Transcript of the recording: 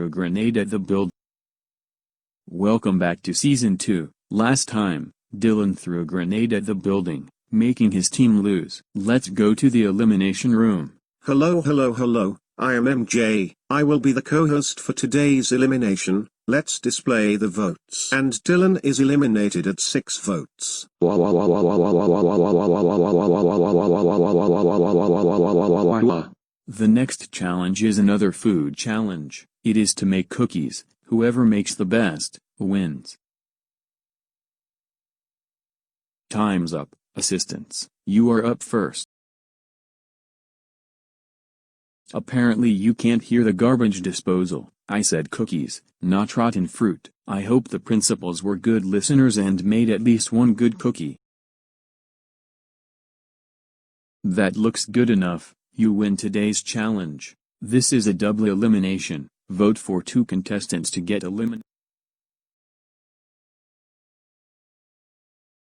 a grenade at the building. Welcome back to Season 2. Last time, Dylan threw a grenade at the building, making his team lose. Let's go to the elimination room. Hello, I am MJ. I will be the co-host for today's elimination. Let's display the votes. And Dylan is eliminated at 6 votes. The next challenge is another food challenge. It is to make cookies. Whoever makes the best, wins. Time's up. Assistants, you are up first. Apparently you can't hear the garbage disposal. I said cookies, not rotten fruit. I hope the principals were good listeners and made at least one good cookie. That looks good enough. You win today's challenge. This is a double elimination. Vote for 2 contestants to get eliminated.